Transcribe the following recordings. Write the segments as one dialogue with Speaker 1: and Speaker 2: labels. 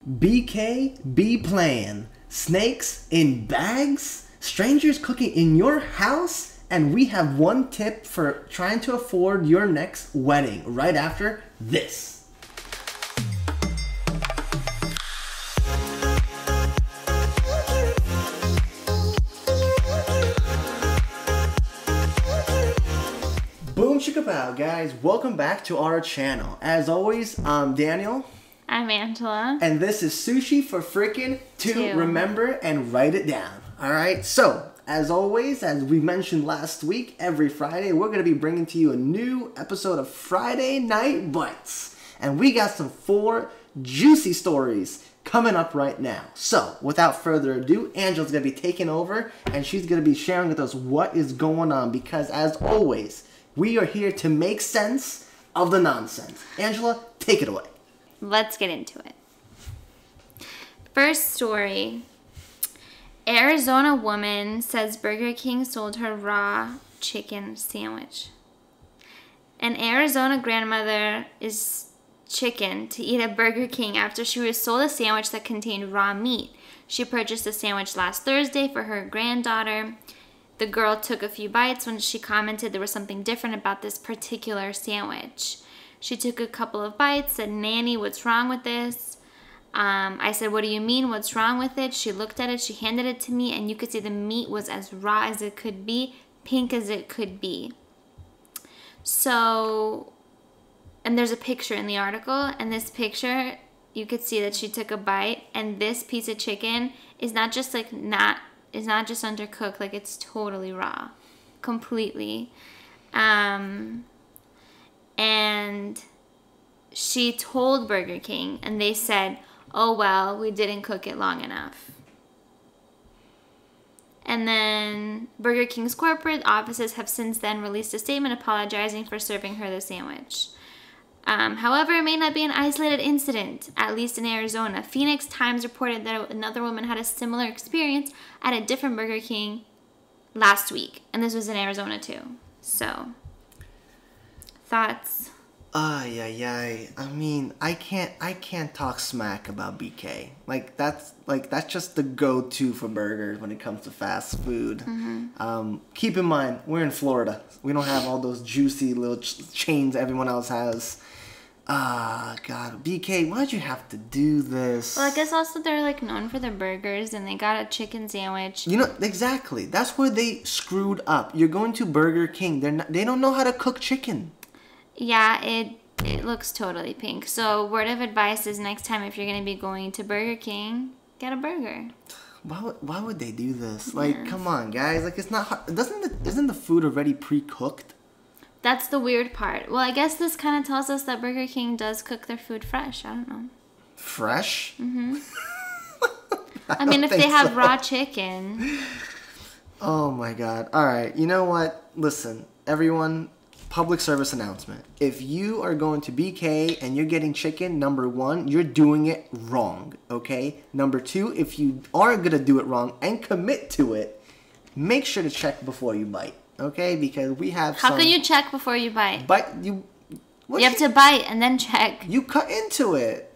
Speaker 1: BK, be playing. Snakes in bags? Strangers cooking in your house? And we have one tip for trying to afford your next wedding right after this. Boom chicka-pow, guys. Welcome back to our channel. As always, I'm Daniel.
Speaker 2: I'm Angela.
Speaker 1: And this is Sushi for freaking two. Remember and write it down. Alright, so as always, as we mentioned last week, every Friday we're going to be bringing to you a new episode of Friday Night Bites. And we got some 4 juicy stories coming up right now. So without further ado, Angela's going to be taking over and she's going to be sharing with us what is going on. Because as always, we are here to make sense of the nonsense. Angela, take it away.
Speaker 2: Let's get into it. First story. Arizona woman says Burger King sold her raw chicken sandwich. An Arizona grandmother is chicken to eat at Burger King after she was sold a sandwich that contained raw meat. She purchased the sandwich last Thursday for her granddaughter. The girl took a few bites when she commented there was something different about this particular sandwich. She took a couple of bites, said, "Nanny, what's wrong with this?" I said, "What do you mean? What's wrong with it?" She looked at it, she handed it to me, and you could see the meat was as raw as it could be, pink as it could be. So, and there's a picture in the article, and this picture, you could see that she took a bite, and this piece of chicken is not just like it's not just undercooked, like it's totally raw, completely. And she told Burger King, and they said, "Oh, well, we didn't cook it long enough." And then Burger King's corporate offices have since then released a statement apologizing for serving her the sandwich. However, it may not be an isolated incident, at least in Arizona. Phoenix Times reported that another woman had a similar experience at a different Burger King last week. And this was in Arizona too. So, thoughts?
Speaker 1: I mean, I can't talk smack about BK. That's just the go-to for burgers when it comes to fast food. Mm-hmm. Keep in mind, we're in Florida. We don't have all those juicy little chains everyone else has. God, BK, why'd you have to do this?
Speaker 2: Well, I guess also they're like known for their burgers, and they got a chicken sandwich.
Speaker 1: You know, exactly. That's where they screwed up. You're going to Burger King. They don't know how to cook chicken.
Speaker 2: Yeah, it looks totally pink. So word of advice is next time if you're going to be going to Burger King, get a burger.
Speaker 1: Why would they do this? Like, come on, guys. Like, it's not hard. Isn't the food already pre-cooked?
Speaker 2: That's the weird part. Well, I guess this kind of tells us that Burger King does cook their food fresh. I don't know.
Speaker 1: Fresh?
Speaker 2: Mm-hmm. I mean, if they have raw chicken.
Speaker 1: Oh my God. All right. You know what? Listen, everyone. Public service announcement. If you are going to BK and you're getting chicken, number 1, you're doing it wrong, okay? Number 2, if you are going to do it wrong and commit to it, make sure to check before you bite, okay? Because we have
Speaker 2: How can you check before you bite?
Speaker 1: You
Speaker 2: have to bite and then check.
Speaker 1: You cut into it.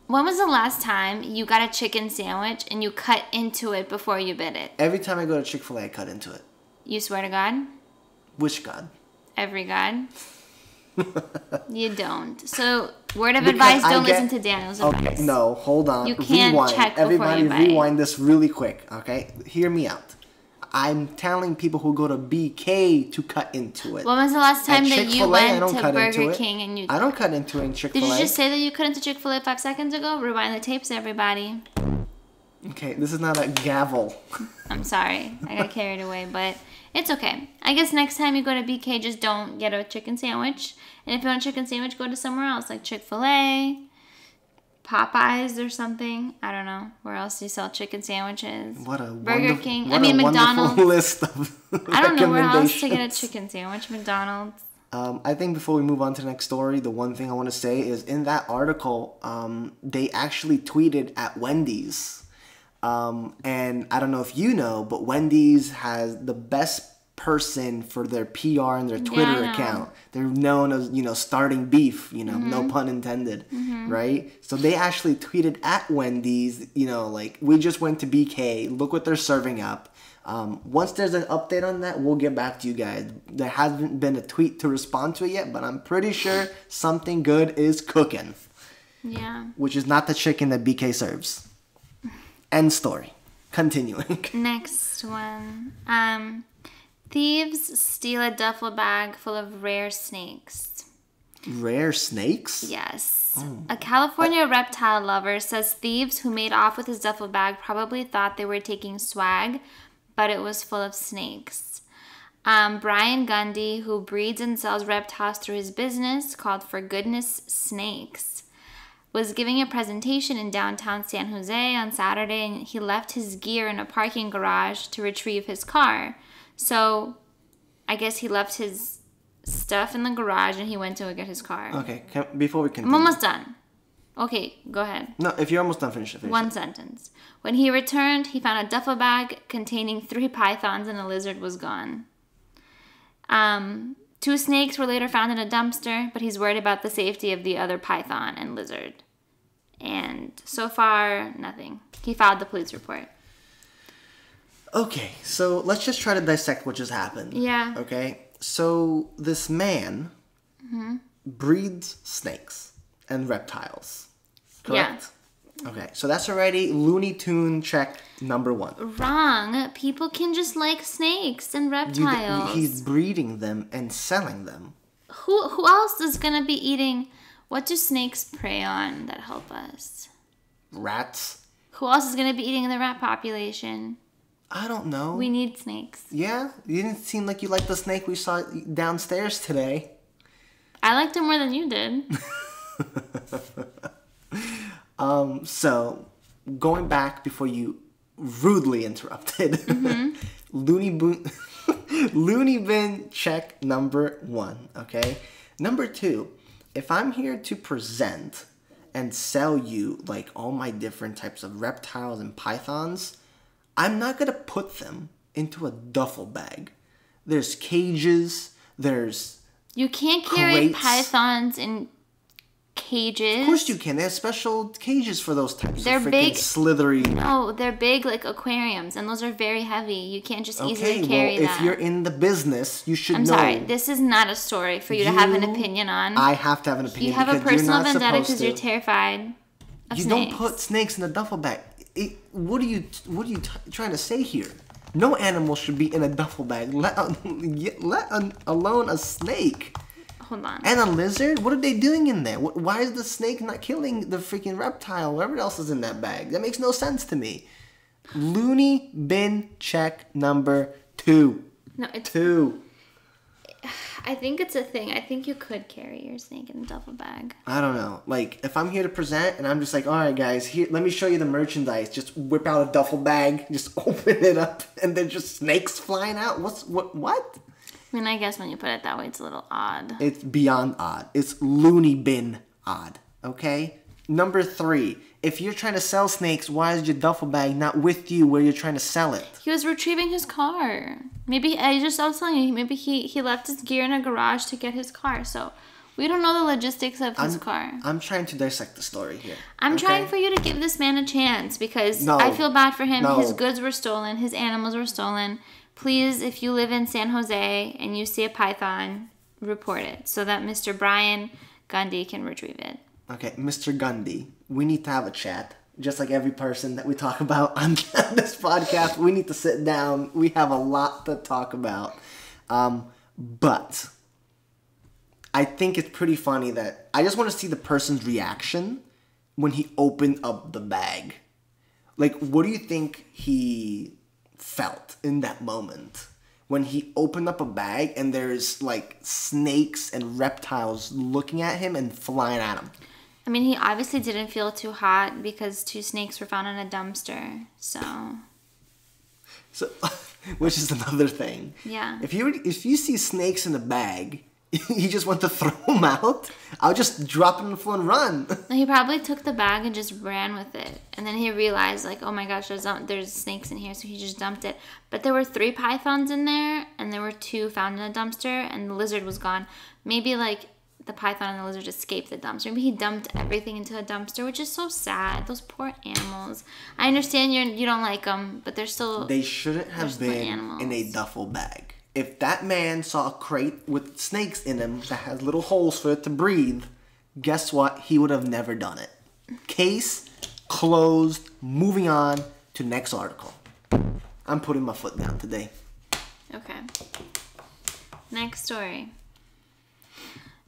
Speaker 2: When was the last time you got a chicken sandwich and you cut into it before you bit it?
Speaker 1: Every time I go to Chick-fil-A, I cut into it.
Speaker 2: You swear to God?
Speaker 1: Which God?
Speaker 2: Every God. You don't. So, word of advice, don't listen to Daniel's advice.
Speaker 1: Okay, no, hold on.
Speaker 2: You can't
Speaker 1: rewind.
Speaker 2: check before
Speaker 1: Everybody
Speaker 2: you bite.
Speaker 1: Rewind this really quick, okay? Hear me out. I'm telling people who go to BK to cut into it.
Speaker 2: When was the last time that you went to Burger King and you...
Speaker 1: I don't cut into it in Chick-fil-A.
Speaker 2: Did you just say that you cut into Chick-fil-A 5 seconds ago? Rewind the tapes, everybody.
Speaker 1: Okay, this is not a gavel.
Speaker 2: I'm sorry. I got carried away, but... It's okay. I guess next time you go to BK, just don't get a chicken sandwich. And if you want a chicken sandwich, go to somewhere else, like Chick-fil-A, Popeyes or something. I don't know. Where else do you sell chicken sandwiches? Burger King. McDonald's.
Speaker 1: List of
Speaker 2: I don't know where else to get a chicken sandwich. McDonald's.
Speaker 1: I think before we move on to the next story, the one thing I want to say is in that article, they actually tweeted at Wendy's. And I don't know if you know, but Wendy's has the best person for their PR and their Twitter account. They're known as, starting beef, no pun intended, right? So they actually tweeted at Wendy's, we just went to BK, look what they're serving up. Once there's an update on that, we'll get back to you guys. There hasn't been a tweet to respond to it yet, but I'm pretty sure something good is cooking.
Speaker 2: Yeah.
Speaker 1: Which is not the chicken that BK serves. End story. Continuing.
Speaker 2: Next one. Thieves steal a duffel bag full of rare snakes.
Speaker 1: Rare snakes?
Speaker 2: Yes. Oh. A California reptile lover says thieves who made off with his duffel bag probably thought they were taking swag, but it was full of snakes. Brian Gundy, who breeds and sells reptiles through his business called For Goodness Snakes, was giving a presentation in downtown San Jose on Saturday, and he left his gear in a parking garage to retrieve his car. So I guess he left his stuff in the garage and he went to go get his car.
Speaker 1: Okay, before we continue.
Speaker 2: I'm almost done. Okay, go ahead.
Speaker 1: No, if you're almost done, finish it.
Speaker 2: One sentence. When he returned, he found a duffel bag containing 3 pythons and a lizard was gone. 2 snakes were later found in a dumpster, but he's worried about the safety of the other python and lizard. And so far, nothing. He filed the police report.
Speaker 1: Okay, so let's just try to dissect what just happened.
Speaker 2: Yeah.
Speaker 1: Okay, so this man breeds snakes and reptiles, correct? Yeah. Okay, so that's already Looney Tune check number 1.
Speaker 2: Wrong. People can just like snakes and reptiles.
Speaker 1: He's breeding them and selling them.
Speaker 2: Who else is going to be eating... What do snakes prey on that help us?
Speaker 1: Rats.
Speaker 2: Who else is going to be eating the rat population?
Speaker 1: I don't know.
Speaker 2: We need snakes. Yeah?
Speaker 1: You didn't seem like you liked the snake we saw downstairs today.
Speaker 2: I liked him more than you did.
Speaker 1: So, going back before you rudely interrupted. Looney bin check number 1, okay? Number 2, if I'm here to present and sell you like all my different types of reptiles and pythons, I'm not going to put them into a duffel bag. There's cages, there's
Speaker 2: You can't carry pythons in cages.
Speaker 1: Of course you can. They have special cages for those types
Speaker 2: They're
Speaker 1: of freaking
Speaker 2: big,
Speaker 1: slithery...
Speaker 2: No, they're big like aquariums, and those are very heavy. You can't just easily carry that.
Speaker 1: If you're in the business, you should know.
Speaker 2: I'm sorry, this is not a story for you to have an opinion on.
Speaker 1: I have to have an opinion.
Speaker 2: You have a personal vendetta because you're terrified of snakes.
Speaker 1: You don't put snakes in a duffel bag. What are you trying to say here? No animal should be in a duffel bag, let alone a snake.
Speaker 2: Hold on.
Speaker 1: And a lizard? What are they doing in there? Why is the snake not killing the freaking reptile? Whatever else is in that bag. That makes no sense to me. Looney bin check number 2.
Speaker 2: No, it's
Speaker 1: 2.
Speaker 2: I think it's a thing. I think you could carry your snake in a duffel bag.
Speaker 1: I don't know. Like, if I'm here to present and I'm just like, all right, guys, here, let me show you the merchandise. Just whip out a duffel bag, just open it up, and there's just snakes flying out. What?
Speaker 2: I mean, I guess when you put it that way, it's a little odd.
Speaker 1: It's beyond odd. It's loony bin odd, okay? Number 3, if you're trying to sell snakes, why is your duffel bag not with you where you're trying to sell it?
Speaker 2: He was retrieving his car. Maybe, I was telling you, maybe he left his gear in a garage to get his car. So, we don't know the logistics of his car.
Speaker 1: I'm trying to dissect the story here.
Speaker 2: I'm trying for you to give this man a chance because I feel bad for him. His goods were stolen. His animals were stolen. Please, if you live in San Jose and you see a python, report it so that Mr. Brian Gundy can retrieve it.
Speaker 1: Okay, Mr. Gundy, we need to have a chat. Just like every person that we talk about on this podcast, we need to sit down. We have a lot to talk about. But I think it's pretty funny that I just want to see the person's reaction when he opened up the bag. Like, what do you think he felt in that moment when he opened up a bag and there's like snakes and reptiles looking at him and flying at him?
Speaker 2: I mean, he obviously didn't feel too hot because 2 snakes were found in a dumpster. So,
Speaker 1: which is another thing.
Speaker 2: Yeah.
Speaker 1: If you see snakes in a bag He just went to throw them out? I'll just drop it on the floor and run.
Speaker 2: He probably took the bag and just ran with it. And then he realized, like, oh my gosh, there's snakes in here, so he just dumped it. But there were 3 pythons in there, and there were 2 found in a dumpster, and the lizard was gone. Maybe, like, the python and the lizard escaped the dumpster. Maybe he dumped everything into a dumpster, which is so sad. Those poor animals. I understand you don't like them, but they're still...
Speaker 1: They shouldn't have been in a duffel bag. If that man saw a crate with snakes in them that has little holes for it to breathe, guess what? He would have never done it. Case closed. Moving on to next article. I'm putting my foot down today.
Speaker 2: Okay. Next story.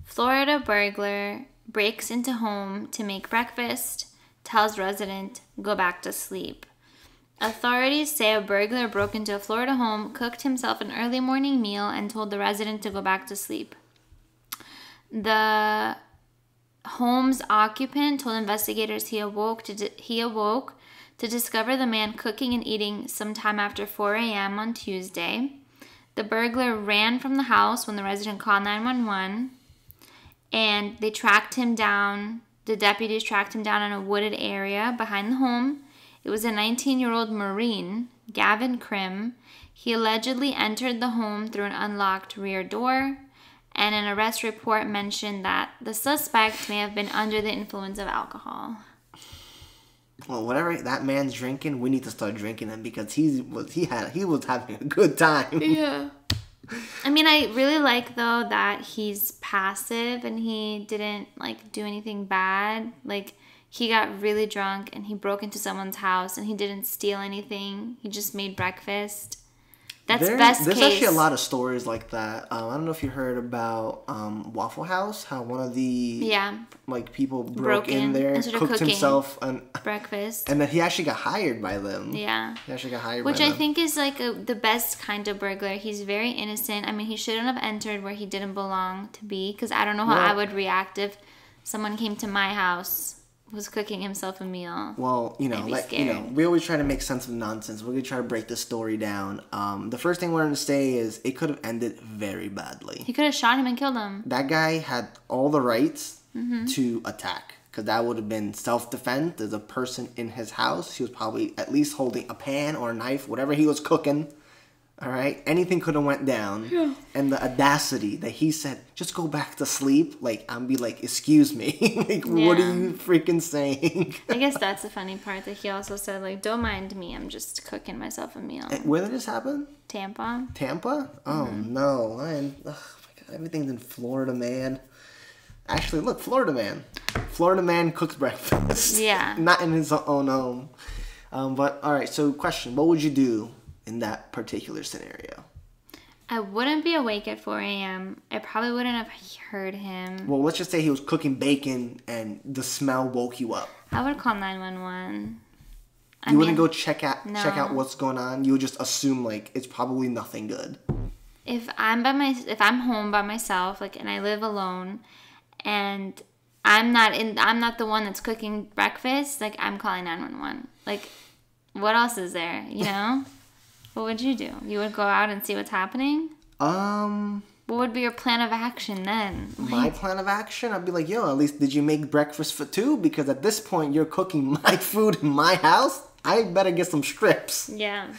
Speaker 2: Florida burglar breaks into home to make breakfast, tells resident, go back to sleep. Authorities say a burglar broke into a Florida home, cooked himself an early morning meal, and told the resident to go back to sleep. The home's occupant told investigators he awoke to discover the man cooking and eating sometime after 4 a.m. on Tuesday. The burglar ran from the house when the resident called 911, and they tracked him down. The deputies tracked him down in a wooded area behind the home. It was a 19-year-old Marine, Gavin Krim. He allegedly entered the home through an unlocked rear door, and an arrest report mentioned that the suspect may have been under the influence of alcohol.
Speaker 1: Well, whatever that man's drinking, we need to start drinking him because he was having a good time.
Speaker 2: Yeah. I mean, I really like, though, that he's passive and he didn't, like, do anything bad. Like, he got really drunk and he broke into someone's house and he didn't steal anything. He just made breakfast. That's best case.
Speaker 1: There's actually a lot of stories like that. I don't know if you heard about Waffle House, how one of the people broke in there, cooked himself
Speaker 2: breakfast,
Speaker 1: and then he actually got hired by them.
Speaker 2: Yeah,
Speaker 1: he actually got hired,
Speaker 2: which
Speaker 1: by
Speaker 2: I
Speaker 1: them.
Speaker 2: think is like the best kind of burglar. He's very innocent. I mean, he shouldn't have entered where he didn't belong to be, because I don't know how I would react if someone came to my house, was cooking himself a meal.
Speaker 1: Well, we always try to make sense of nonsense. We're going to try to break the story down. The first thing we're going to say is it could have ended very badly.
Speaker 2: He could have shot him and killed him.
Speaker 1: That guy had all the rights to attack, because that would have been self-defense. There's a person in his house. He was probably at least holding a pan or a knife, whatever he was cooking. All right, anything could have went down, and the audacity that he said, "Just go back to sleep." Like, I'm be like, "Excuse me, like, what are you freaking saying?"
Speaker 2: I guess that's the funny part, that he also said, like, "Don't mind me, I'm just cooking myself a meal."
Speaker 1: Where did this happen?
Speaker 2: Tampa.
Speaker 1: Tampa? Oh no, oh my God, everything's in Florida, man. Actually, look, Florida man. Florida man cooks breakfast.
Speaker 2: Yeah.
Speaker 1: Not in his own home. But all right. So, question: what would you do in that particular scenario?
Speaker 2: I wouldn't be awake at 4 a.m. I probably wouldn't have heard him.
Speaker 1: Well, let's just say he was cooking bacon and the smell woke you up.
Speaker 2: I would call 911.
Speaker 1: You wouldn't go check out what's going on? You would just assume, like, it's probably nothing good.
Speaker 2: If I'm home by myself, like, and I live alone, and I'm not the one that's cooking breakfast, like, I'm calling 911. Like, what else is there, you know? What would you do? You would go out and see what's happening? What would be your plan of action then?
Speaker 1: My plan of action? I'd be like, yo, at least did you make breakfast for 2? Because at this point, you're cooking my food in my house. I better get some strips.
Speaker 2: Yeah.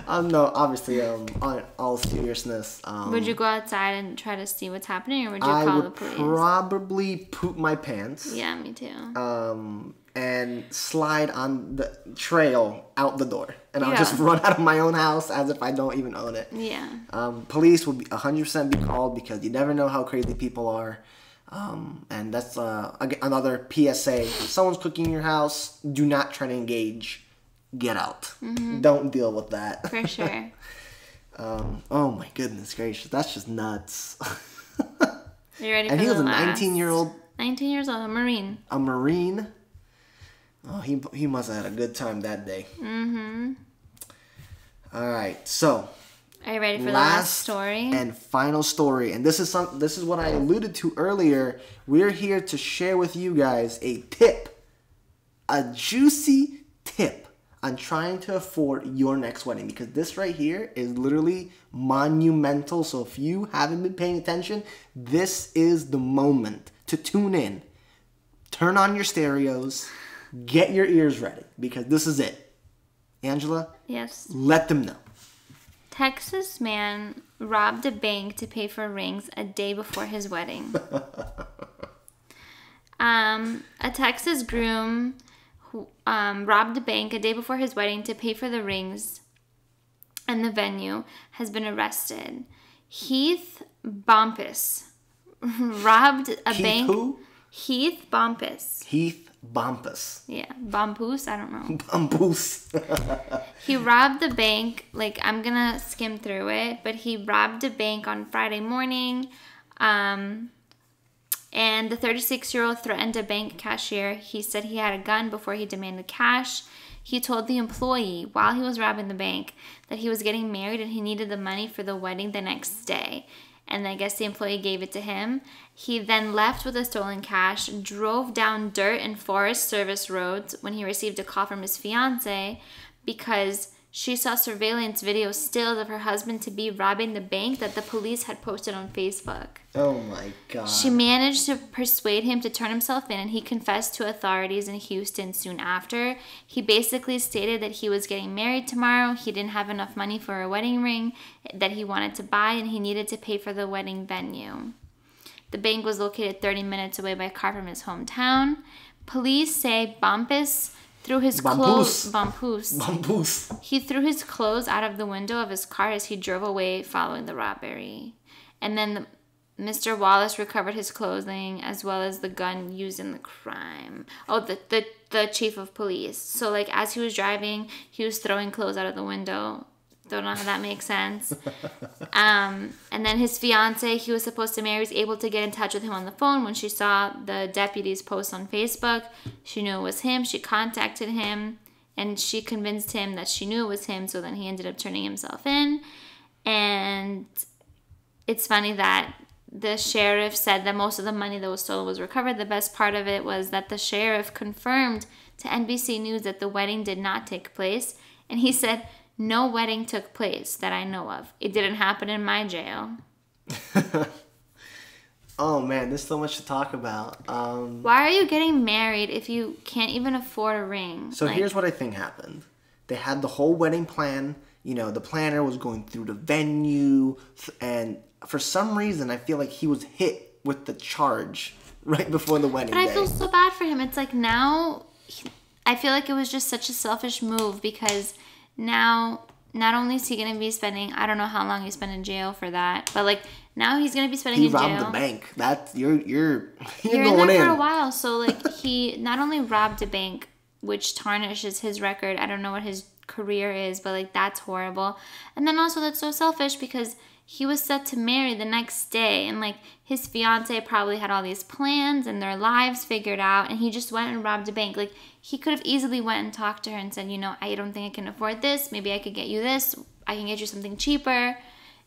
Speaker 1: No, obviously, on all seriousness.
Speaker 2: Would you go outside and try to see what's happening, or would you call the police?
Speaker 1: I would probably poop my pants.
Speaker 2: Yeah, me too.
Speaker 1: And slide on the trail out the door. And I'll just run out of my own house as if I don't even own it.
Speaker 2: Yeah.
Speaker 1: Police will be 100% be called, because you never know how crazy people are. And that's another PSA. If someone's cooking in your house, do not try to engage. Get out. Mm-hmm. Don't deal with that.
Speaker 2: For sure.
Speaker 1: Oh my goodness gracious. That's just nuts.
Speaker 2: You ready for
Speaker 1: And he was a
Speaker 2: last?
Speaker 1: 19-year-old.
Speaker 2: 19 years old, a Marine.
Speaker 1: A Marine? Oh, he must have had a good time that day.
Speaker 2: Mm-hmm.
Speaker 1: All right, so.
Speaker 2: Are you ready for the last story?
Speaker 1: And final story, and this is what I alluded to earlier. We're here to share with you guys a tip, a juicy tip on trying to afford your next wedding, because this right here is literally monumental. So if you haven't been paying attention, this is the moment to tune in. Turn on your stereos, get your ears ready, because this is it. Angela?
Speaker 2: Yes.
Speaker 1: Let them know.
Speaker 2: Texas man robbed a bank to pay for rings a day before his wedding. A Texas groom who robbed a bank a day before his wedding to pay for the rings and the venue has been arrested. Heath Bumpus robbed a bank.
Speaker 1: Who?
Speaker 2: Heath Bumpus.
Speaker 1: Heath Bumpus.
Speaker 2: Yeah, Bumpus, I don't know.
Speaker 1: Bumpus.
Speaker 2: He robbed the bank, like, I'm gonna skim through it, but he robbed a bank on Friday morning, and the 36-year-old threatened a bank cashier. He said he had a gun before he demanded cash. He told the employee while he was robbing the bank that he was getting married and he needed the money for the wedding the next day. And I guess the employee gave it to him. He then left with the stolen cash, drove down dirt and Forest Service roads when he received a call from his fiancée because she saw surveillance video stills of her husband-to-be robbing the bank that the police had posted on Facebook.
Speaker 1: Oh my God.
Speaker 2: She managed to persuade him to turn himself in, and he confessed to authorities in Houston soon after. He basically stated that he was getting married tomorrow. He didn't have enough money for a wedding ring that he wanted to buy, and he needed to pay for the wedding venue. The bank was located 30 minutes away by car from his hometown. Police say Bumpus threw his clothes.
Speaker 1: Bumpus.
Speaker 2: He threw his clothes out of the window of his car as he drove away following the robbery. And then Mr. Wallace recovered his clothing as well as the gun used in the crime. Oh, the chief of police. So, like, as he was driving, he was throwing clothes out of the window. Don't know how that makes sense. And then his fiance, he was supposed to marry, was able to get in touch with him on the phone when she saw the deputy's post on Facebook. She knew it was him. She contacted him, and she convinced him that she knew it was him. So then he ended up turning himself in. And it's funny that the sheriff said that most of the money that was stolen was recovered. The best part of it was that the sheriff confirmed to NBC News that the wedding did not take place. And he said, "No wedding took place that I know of. It didn't happen in my jail."
Speaker 1: Oh man, there's so much to talk about.
Speaker 2: Why are you getting married if you can't even afford a ring?
Speaker 1: So here's what I think happened. They had the whole wedding plan. You know, the planner was going through the venue, and for some reason, I feel like he was hit with the charge right before the wedding day.
Speaker 2: But I feel so bad for him. It's like now, I feel like it was just such a selfish move because now, not only is he going to be spending, I don't know how long he spent in jail for that, but like now he's going to be spending in jail.
Speaker 1: He robbed the bank. That's you're
Speaker 2: in there for a while. So like he not only robbed a bank, which tarnishes his record. I don't know what his career is, but like that's horrible. And then also that's so selfish because he was set to marry the next day, and like his fiance probably had all these plans and their lives figured out, and he just went and robbed a bank. Like he could have easily went and talked to her and said, you know, I don't think I can afford this. Maybe I could get you this. I can get you something cheaper,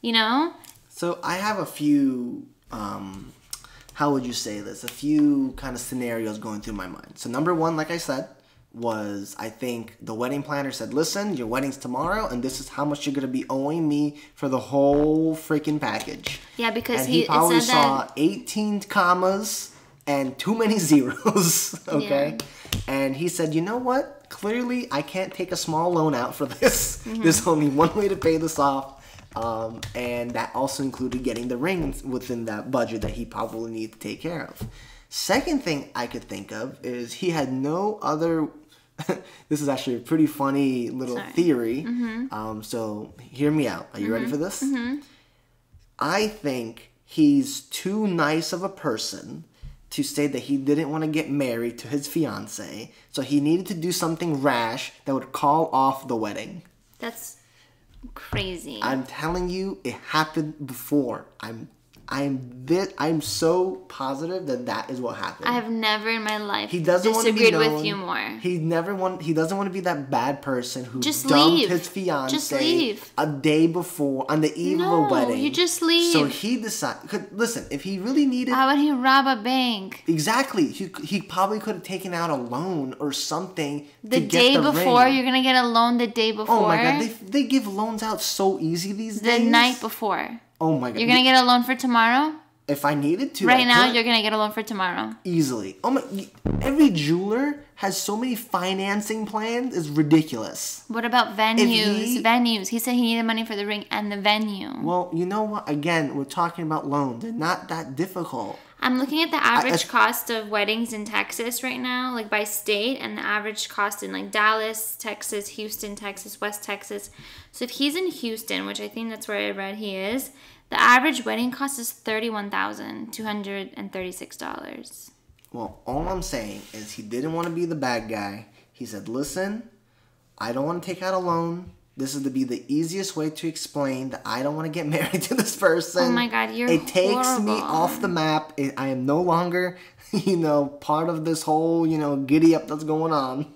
Speaker 2: you know?
Speaker 1: So I have a few, how would you say this? A few kind of scenarios going through my mind. So number one, like I said, was I think the wedding planner said, listen, your wedding's tomorrow and this is how much you're going to be owing me for the whole freaking package.
Speaker 2: Yeah, because
Speaker 1: and he probably saw 18 commas and too many zeros, okay? Yeah. And he said, you know what? Clearly, I can't take a small loan out for this. Mm-hmm. There's only one way to pay this off. And that also included getting the rings within that budget that he probably needed to take care of. Second thing I could think of is he had no other... This is actually a pretty funny little theory. Mm-hmm. So hear me out. Are you ready for this? Mm-hmm. I think he's too nice of a person to say that he didn't want to get married to his fiancée. So he needed to do something rash that would call off the wedding.
Speaker 2: That's crazy.
Speaker 1: I'm telling you, it happened before. I'm so positive that is what happened.
Speaker 2: I have never in my life
Speaker 1: disagreed
Speaker 2: with you more.
Speaker 1: He doesn't want to be that bad person who
Speaker 2: just
Speaker 1: dumped
Speaker 2: leave.
Speaker 1: his fiance
Speaker 2: just leave.
Speaker 1: a day before on the eve of a wedding.
Speaker 2: You just leave.
Speaker 1: So he decided. Listen, if he really needed,
Speaker 2: why would he rob a bank?
Speaker 1: Exactly. He probably could have taken out a loan or something.
Speaker 2: The day before, you're gonna get a loan the day before.
Speaker 1: Oh my god, they give loans out so easy these days.
Speaker 2: The night before.
Speaker 1: Oh my god.
Speaker 2: You're gonna get a loan for tomorrow?
Speaker 1: If I needed to.
Speaker 2: Right now, you're gonna get a loan for tomorrow.
Speaker 1: Easily. Oh my! Every jeweler has so many financing plans. It's ridiculous.
Speaker 2: What about venues? He said he needed money for the ring and the venue.
Speaker 1: Well, you know what? Again, we're talking about loans. They're not that difficult.
Speaker 2: I'm looking at the average cost of weddings in Texas right now, like by state, and the average cost in like Dallas, Texas, Houston, Texas, West Texas. So if he's in Houston, which I think that's where I read he is, the average wedding cost is $31,236.
Speaker 1: Well, all I'm saying is he didn't want to be the bad guy. He said, listen, I don't want to take out a loan. This is to be the easiest way to explain that I don't want to get married to this person.
Speaker 2: Oh my God,
Speaker 1: It takes me off the map. I am no longer, part of this whole, giddy up that's going on.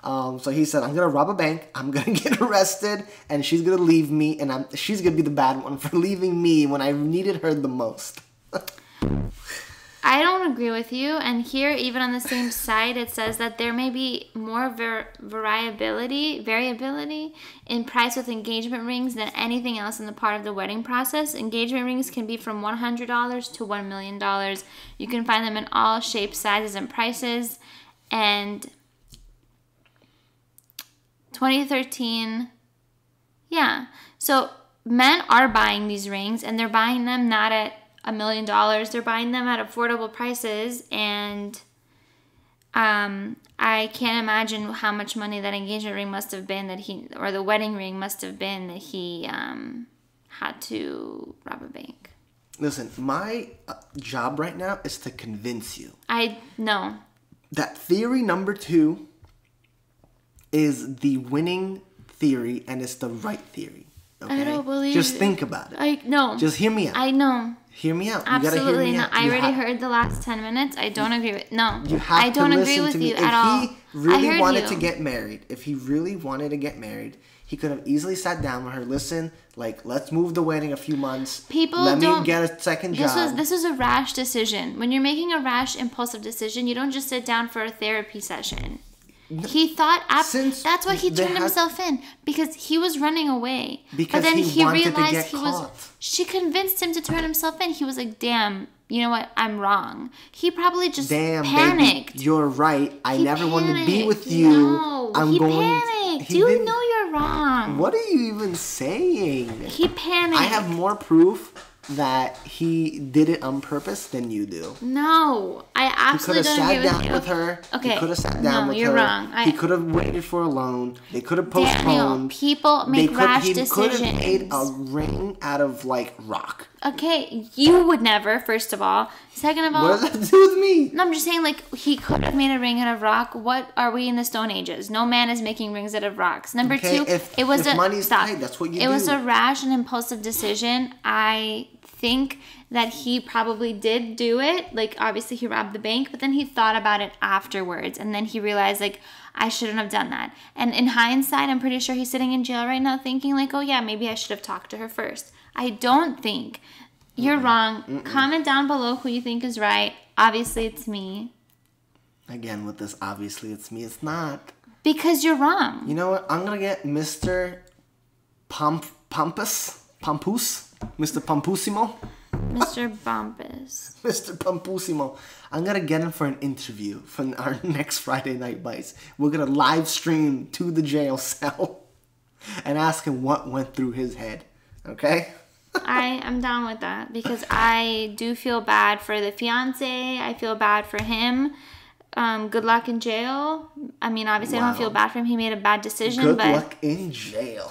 Speaker 1: So he said, I'm going to rob a bank. I'm going to get arrested. And she's going to leave me. And she's going to be the bad one for leaving me when I needed her the most.
Speaker 2: I don't agree with you. And here, even on the same site, it says that there may be more variability in price with engagement rings than anything else in the part of the wedding process. Engagement rings can be from $100 to $1 million. You can find them in all shapes, sizes, and prices. And 2013, yeah. So men are buying these rings, and they're buying them not at $1 million. They're buying them at affordable prices, and I can't imagine how much money that engagement ring must have been or the wedding ring must have been that he had to rob a bank.
Speaker 1: Listen, my job right now is to convince you.
Speaker 2: I know.
Speaker 1: That theory number 2 is the winning theory, and it's the right theory. Okay?
Speaker 2: I don't believe
Speaker 1: Just think about it.
Speaker 2: I know.
Speaker 1: Just hear me out.
Speaker 2: I know.
Speaker 1: Hear me out.
Speaker 2: Absolutely
Speaker 1: you gotta hear me
Speaker 2: not.
Speaker 1: out.
Speaker 2: I already heard the last 10 minutes. I don't agree with. No.
Speaker 1: You have
Speaker 2: I don't
Speaker 1: to
Speaker 2: agree
Speaker 1: listen
Speaker 2: with
Speaker 1: to me.
Speaker 2: you at all.
Speaker 1: If he really wanted to get married, he could have easily sat down with her. Listen, let's move the wedding a few months. Let me get a second job.
Speaker 2: This was a rash decision. When you're making a rash, impulsive decision, you don't just sit down for a therapy session. He thought that's why he turned himself in, because he was running away.
Speaker 1: Because
Speaker 2: but then
Speaker 1: he
Speaker 2: realized
Speaker 1: to get caught.
Speaker 2: She convinced him to turn himself in. He was like, "Damn, you know what? I'm wrong." He probably just panicked.
Speaker 1: Baby, you're right. I never wanted to be with you.
Speaker 2: No, he panicked. You know you're wrong.
Speaker 1: What are you even saying?
Speaker 2: He panicked.
Speaker 1: I have more proof that he did it on purpose than you do.
Speaker 2: No, I absolutely don't agree with you.
Speaker 1: He could have sat down with her.
Speaker 2: Okay.
Speaker 1: He could have sat down with her.
Speaker 2: No, you're wrong.
Speaker 1: He could have waited for a loan. They could have postponed.
Speaker 2: Daniel, people make rash decisions.
Speaker 1: He could have made a ring out of rock.
Speaker 2: Okay, you would never, first of all. Second of all,
Speaker 1: what does that do with me?
Speaker 2: No, I'm just saying, he could have made a ring out of rock. What are we in the Stone Ages? No man is making rings out of rocks. Number 2,
Speaker 1: if money's tight, that's what you do.
Speaker 2: It was a rash and impulsive decision. I think that he probably did do it. Obviously he robbed the bank, but then he thought about it afterwards, and then he realized, I shouldn't have done that. And in hindsight, I'm pretty sure he's sitting in jail right now thinking, oh yeah, maybe I should have talked to her first. I don't think. You're wrong. Comment down below who you think is right. Obviously, it's me.
Speaker 1: Again, with this, obviously, it's me. It's not.
Speaker 2: Because you're wrong.
Speaker 1: You know what? I'm going to get Mr. Pampus? Mr. Pampusimo?
Speaker 2: Mr. Bumpus.
Speaker 1: Mr. Pampusimo. I'm going to get him for an interview for our next Friday Night Bites. We're going to live stream to the jail cell and ask him what went through his head. Okay?
Speaker 2: I am down with that, because I do feel bad for the fiance. I feel bad for him. Good luck in jail. I mean, obviously, I don't feel bad for him. He made a bad decision.
Speaker 1: Good luck in jail.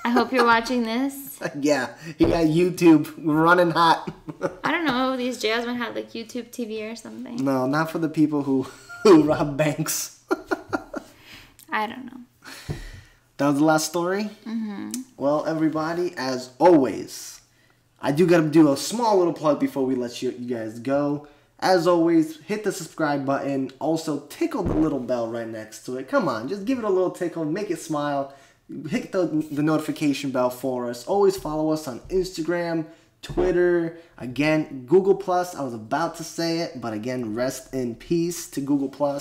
Speaker 2: I hope you're watching this.
Speaker 1: Yeah, he got YouTube running hot.
Speaker 2: I don't know. These jails might have YouTube TV or something.
Speaker 1: No, not for the people who rob banks.
Speaker 2: I don't know.
Speaker 1: That was the last story?
Speaker 2: Mm-hmm.
Speaker 1: Well, everybody, as always, I do gotta do a small little plug before we let you guys go. As always, hit the subscribe button. Also, tickle the little bell right next to it. Come on, just give it a little tickle. Make it smile. Hit the notification bell for us. Always follow us on Instagram, Twitter, again, Google+. I was about to say it, but again, rest in peace to Google+.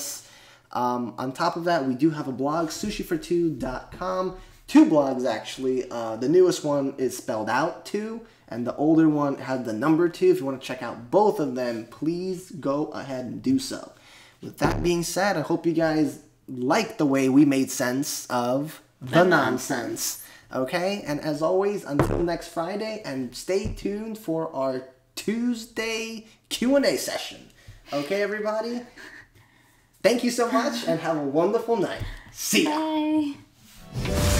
Speaker 1: On top of that, we do have a blog, sushifor2.com. 2 blogs, actually. The newest one is spelled out 2, and the older one has the number 2. If you want to check out both of them, please go ahead and do so. With that being said, I hope you guys like the way we made sense of the nonsense. Okay? And as always, until next Friday, and stay tuned for our Tuesday Q&A session. Okay, everybody? Thank you so much, and have a wonderful night. See ya.
Speaker 2: Bye.